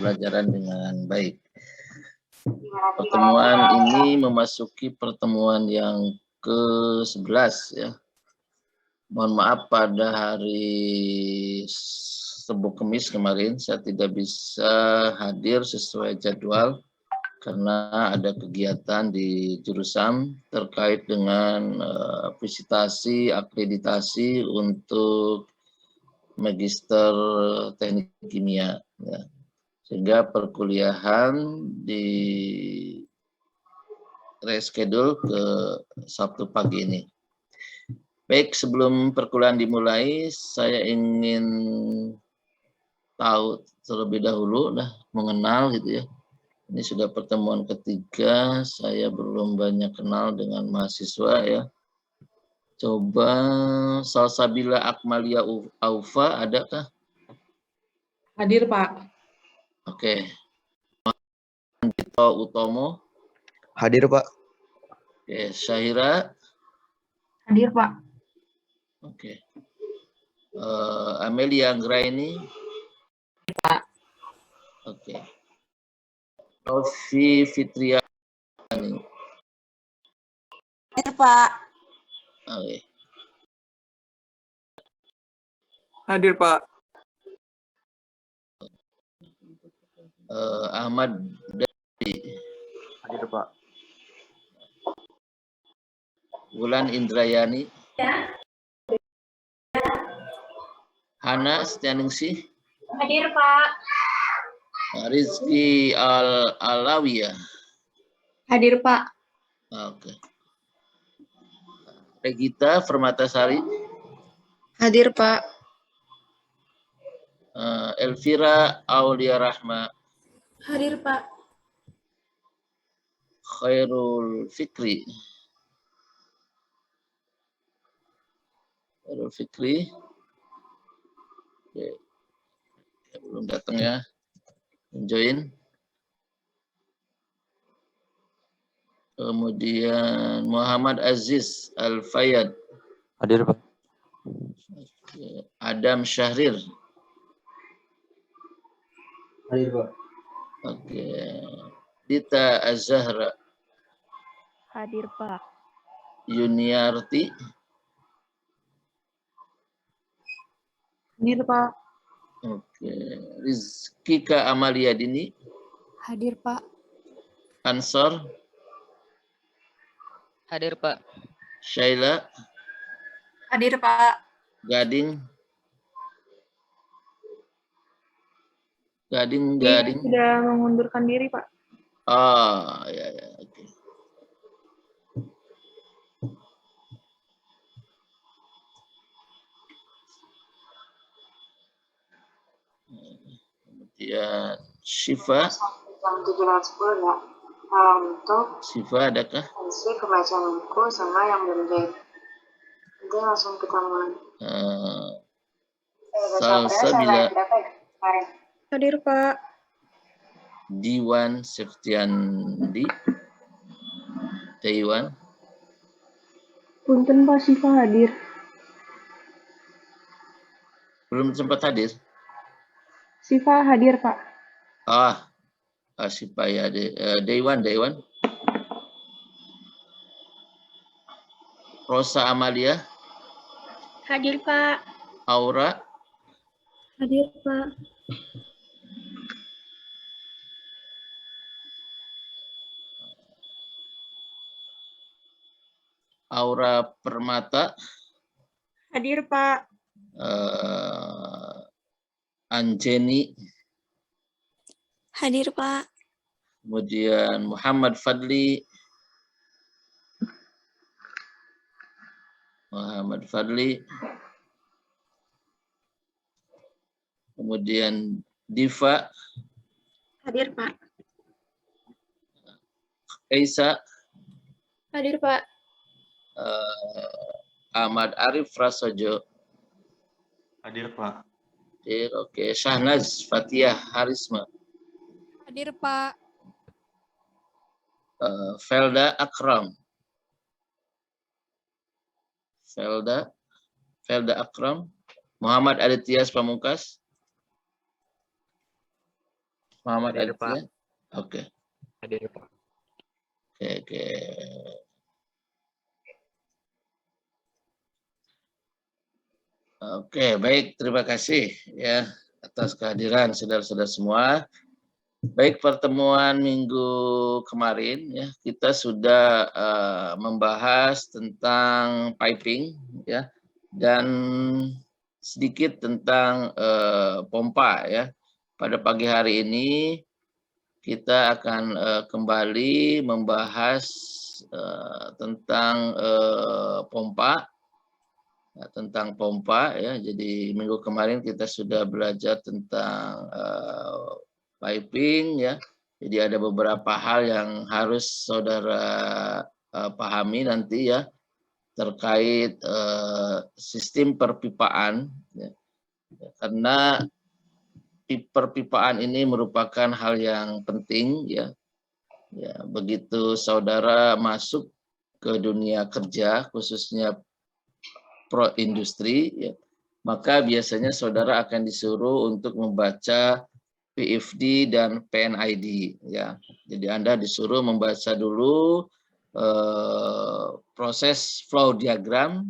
pelajaran dengan baik. Pertemuan ini memasuki pertemuan yang ke-11 ya. Mohon maaf pada hari Sebu Kemis kemarin saya tidak bisa hadir sesuai jadwal karena ada kegiatan di jurusan terkait dengan visitasi akreditasi untuk Magister Teknik Kimia ya. Sehingga perkuliahan di reschedule ke Sabtu pagi ini. Baik, sebelum perkuliahan dimulai, saya ingin tahu terlebih dahulu, mengenal gitu ya. Ini sudah pertemuan ketiga, saya belum banyak kenal dengan mahasiswa ya. Coba Salsabila Akmalia Aufa, adakah? Hadir, Pak. Oke. Dito Utomo. Hadir, Pak. Oke, Syahira. Hadir, Pak. Oke. Amelia Anggraini. Pak. Oke. Novi Fitriani. Hadir, Pak. Oke. Hadir, Pak. Ahmad Dadi. Hadir, Pak. Wulan Indrayani. Ya. Hana Setianingsih. Hadir, Pak. Rizky Alawiyah. Hadir, Pak. Oke. Regita Permatasari. Hadir, Pak. Elvira Aulia Rahma. Hadir, Pak. Khairul Fikri. Khairul Fikri. Oke. Belum datang ya. Join. Kemudian Muhammad Aziz Al-Fayyad. Hadir, Pak. Adam Syahrir. Hadir, Pak. Oke. Dita Az-Zahra. Hadir, Pak. Yuniarti. Hadir, Pak. Oke. Rizkika Amalia Dini. Hadir, Pak. Ansor. Hadir, Pak. Syaila. Hadir, Pak. Gading. Gading. Sudah mengundurkan diri, Pak. Oh, ya, oke. Kemudian Syifa. Jam 7.10 ya. Untuk Syifa adakah? isi pembacaan buku sama yang berjahit. Nanti langsung kita mulai. Salsabila. Hadir, Pak. Diwan Septiandi. Dewan. Punten, Pak. Syifa hadir. Belum sempat hadir. Syifa hadir, Pak. Syifa ya. Dewan. Rosa Amalia. Hadir, Pak. Aura. Hadir, Pak. Aura Permata. Hadir, Pak. Anjeni. Hadir, Pak. Kemudian Muhammad Fadli. Kemudian Diva. Hadir, Pak. Kaisa. Hadir, Pak. Ahmad Arif Prasojo. Hadir, Pak. Hadir, oke. Syahnaz Fatihah Harisma. Hadir, Pak. Felda Akram. Felda Akram. Muhammad Aditya Pamungkas. Muhammad Hadir, Aditya. Pak. Oke. Hadir, Pak. Oke. Oke, baik. Terima kasih ya atas kehadiran saudara-saudara semua. Baik, pertemuan minggu kemarin ya kita sudah membahas tentang piping ya dan sedikit tentang pompa ya. Pada pagi hari ini kita akan kembali membahas tentang pompa. Tentang pompa ya. Jadi minggu kemarin kita sudah belajar tentang piping ya. Jadi ada beberapa hal yang harus saudara pahami nanti ya terkait sistem perpipaan ya. Karena perpipaan ini merupakan hal yang penting ya. Ya, begitu saudara masuk ke dunia kerja khususnya pro industri ya, maka biasanya saudara akan disuruh untuk membaca PFD dan PNID ya. Jadi Anda disuruh membaca dulu proses flow diagram.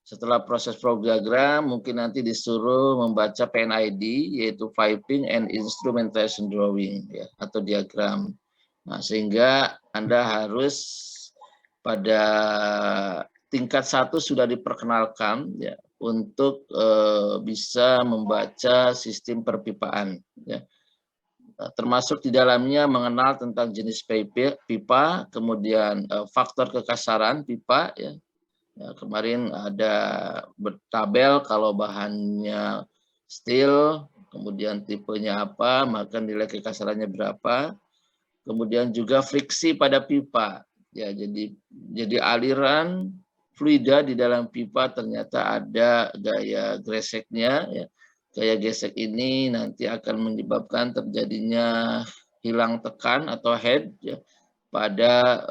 Setelah proses flow diagram mungkin nanti disuruh membaca PNID yaitu piping and instrumentation drawing ya atau diagram. Nah, sehingga Anda harus pada tingkat 1 sudah diperkenalkan ya untuk bisa membaca sistem perpipaan ya. Termasuk di dalamnya mengenal tentang jenis pipa, kemudian faktor kekasaran pipa ya. Ya, kemarin ada bertabel kalau bahannya steel, kemudian tipenya apa, maka nilai kekasarannya berapa. Kemudian juga friksi pada pipa. Ya, jadi aliran fluida di dalam pipa ternyata ada gaya geseknya ya. Gaya gesek ini nanti akan menyebabkan terjadinya hilang tekan atau head ya, pada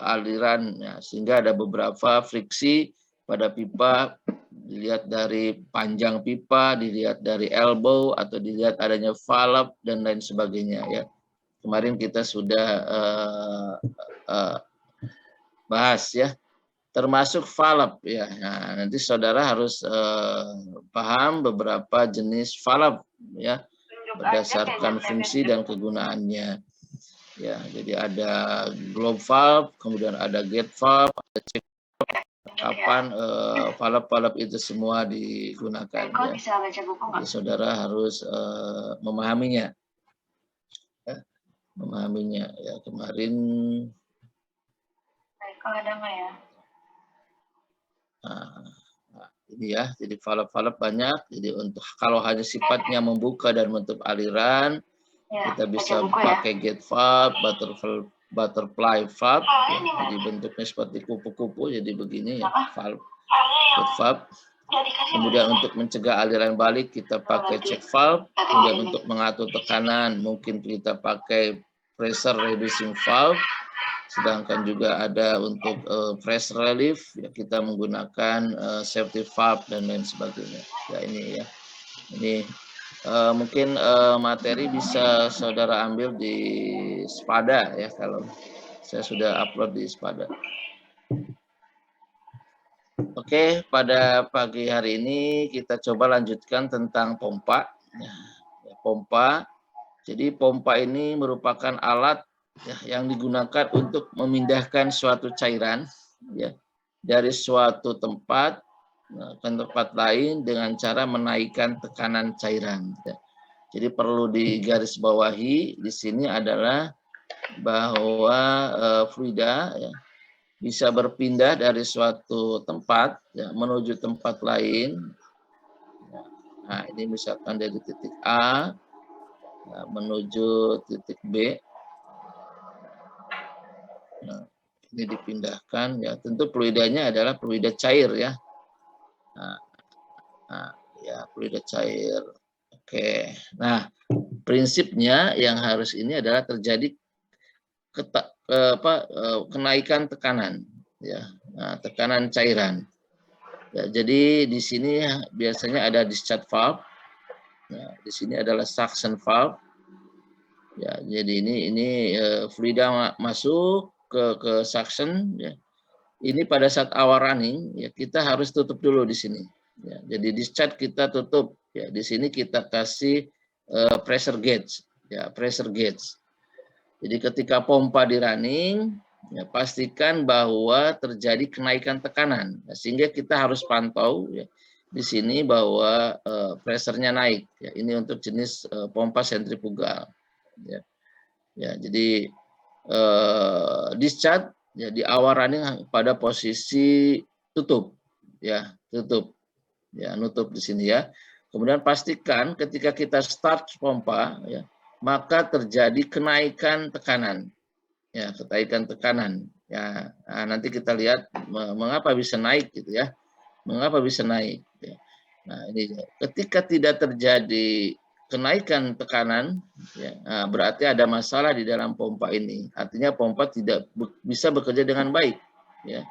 aliran ya, sehingga ada beberapa friksi pada pipa, dilihat dari panjang pipa, dilihat dari elbow atau dilihat adanya valve dan lain sebagainya ya. Kemarin kita sudah bahas ya, termasuk valve ya. Nah, nanti saudara harus paham beberapa jenis valve ya berdasarkan fungsi dan kegunaannya. Ya, jadi ada globe valve, kemudian ada gate valve, ada check valve, kapan valve-valve itu semua digunakan ya. Jadi saudara harus memahaminya. Ya, memahaminya ya. Kemarin ini ya, jadi valve-valve banyak. Jadi untuk kalau hanya sifatnya membuka dan menutup aliran, kita bisa pakai gate valve, butterfly valve, ya. Jadi bentuknya seperti kupu-kupu, jadi begini ya, valve, gate valve. Kemudian untuk mencegah aliran balik kita pakai check valve. Kemudian untuk mengatur tekanan mungkin kita pakai pressure reducing valve. Sedangkan juga ada untuk press relief, ya kita menggunakan safety valve dan lain sebagainya. Ya ini ya, ini mungkin materi bisa saudara ambil di Spada ya, kalau saya sudah upload di Spada. Oke, pada pagi hari ini kita coba lanjutkan tentang pompa. Ya, pompa. Jadi pompa ini merupakan alat ya, yang digunakan untuk memindahkan suatu cairan ya, dari suatu tempat ke tempat lain dengan cara menaikkan tekanan cairan. Ya. Jadi perlu digarisbawahi di sini adalah bahwa fluida ya, bisa berpindah dari suatu tempat ya, menuju tempat lain. Nah, ini misalkan dari titik A ya, menuju titik B. Nah, ini dipindahkan ya. Tentu fluidanya adalah fluida cair ya. Nah, ya fluida cair. Oke. Nah, prinsipnya yang harus ini adalah terjadi kenaikan tekanan ya. Nah, tekanan cairan. Ya, jadi di sini biasanya ada discharge valve. Nah, di sini adalah suction valve. Ya, jadi ini fluida masuk ke suction. Ya. Ini pada saat awal running, ya kita harus tutup dulu di sini. Ya, jadi discharge kita tutup. Ya, di sini kita kasih pressure gauge. Ya, pressure gauge. Jadi ketika pompa di running, ya, pastikan bahwa terjadi kenaikan tekanan, sehingga kita harus pantau ya, di sini bahwa pressure-nya naik. Ya, ini untuk jenis pompa sentrifugal. Ya, ya jadi discharge ya, di awal running pada posisi tutup, ya tutup, ya nutup di sini ya. Kemudian pastikan ketika kita start pompa, ya, maka terjadi kenaikan tekanan. Ya, kenaikan tekanan. Ya, nah, nanti kita lihat mengapa bisa naik gitu ya. Mengapa bisa naik? Ya. Nah, ini ketika tidak terjadi kenaikan tekanan, ya, nah, berarti ada masalah di dalam pompa ini. Artinya pompa tidak bisa bekerja dengan baik. Ya.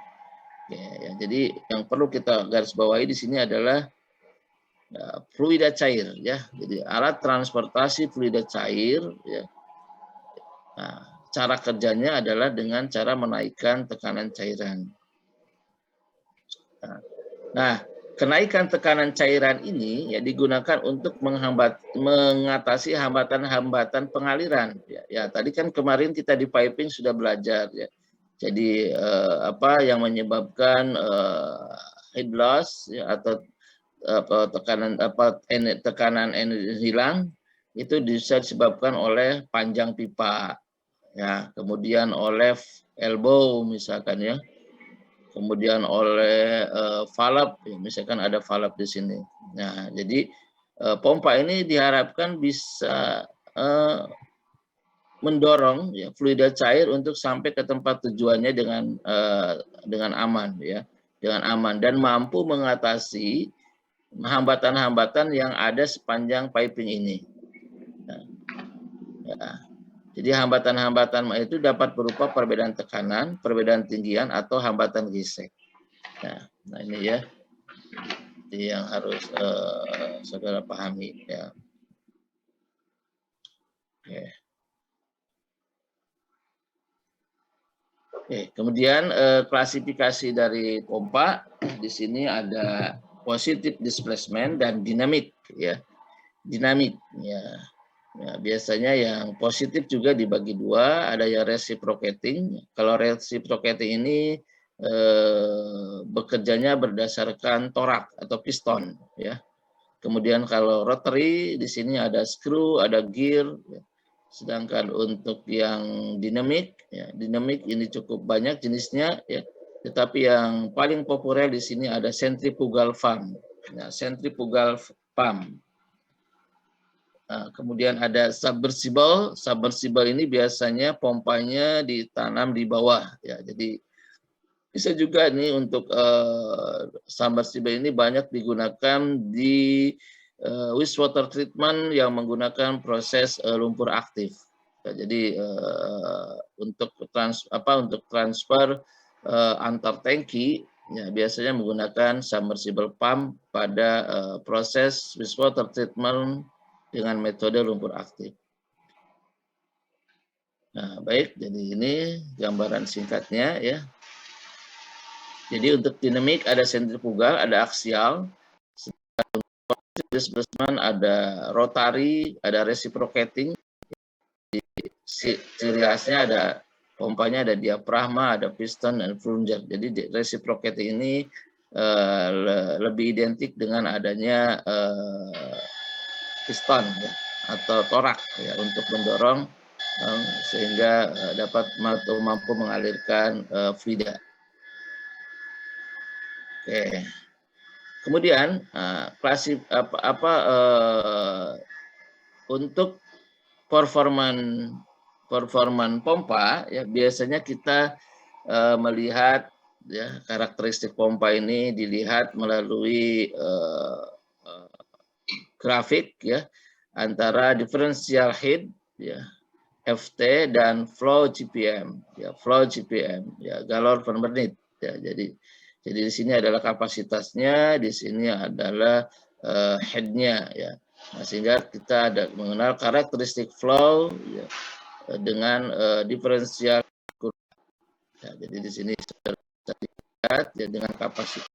Ya, jadi yang perlu kita garis bawahi di sini adalah fluida cair, ya. Jadi alat transportasi fluida cair, ya. Nah, cara kerjanya adalah dengan cara menaikkan tekanan cairan. Nah, kenaikan tekanan cairan ini ya digunakan untuk mengatasi hambatan-hambatan pengaliran. Ya, tadi kan kemarin kita di piping sudah belajar ya. Jadi apa yang menyebabkan head loss ya, atau tekanan energi hilang itu bisa disebabkan oleh panjang pipa ya, kemudian oleh elbow misalkan ya, kemudian oleh valve ya, misalkan ada valve di sini. Nah, jadi pompa ini diharapkan bisa mendorong ya fluida cair untuk sampai ke tempat tujuannya dengan aman ya, dengan aman dan mampu mengatasi hambatan-hambatan yang ada sepanjang piping ini. Nah, ya. Jadi hambatan-hambatan itu dapat berupa perbedaan tekanan, perbedaan tinggian, atau hambatan gesek. Nah ini ya, ini yang harus saudara pahami ya. Oke, kemudian klasifikasi dari pompa di sini ada positive displacement dan dinamik ya. Dinamik ya. Ya, biasanya yang positif juga dibagi dua, ada yang reciprocating. Kalau reciprocating ini bekerjanya berdasarkan torak atau piston ya. Kemudian kalau rotary di sini ada screw, ada gear ya. Sedangkan untuk yang dinamik ya, dinamik ini cukup banyak jenisnya ya. Tetapi yang paling populer di sini ada centrifugal pump. Nah, centrifugal pump. Nah, kemudian ada submersible. Submersible ini biasanya pompanya ditanam di bawah ya. Jadi bisa juga nih untuk submersible ini banyak digunakan di wastewater treatment yang menggunakan proses lumpur aktif. Ya, jadi untuk transfer antar tangki ya, biasanya menggunakan submersible pump pada proses wastewater treatment dengan metode lumpur aktif. Nah, baik, jadi ini gambaran singkatnya ya. Jadi untuk dinamik ada sentrifugal, ada aksial, displacement ada rotary, ada reciprocating. Di ciri khasnya ada pompanya ada diafragma, ada piston dan plunger. Jadi reciprocating ini lebih identik dengan adanya piston ya, atau torak ya, untuk mendorong sehingga dapat mampu mengalirkan fluida. Oke. Kemudian untuk performan pompa ya biasanya kita melihat ya karakteristik pompa ini dilihat melalui grafik ya antara differential head ya FT dan flow GPM ya, flow GPM ya, galon per menit ya. Jadi di sini adalah kapasitasnya, di sini adalah headnya ya. Nah, sehingga kita ada mengenal karakteristik flow ya, dengan diferensial kurva. Ya, jadi di sini sudah bisa dilihat ya, dengan kapasitas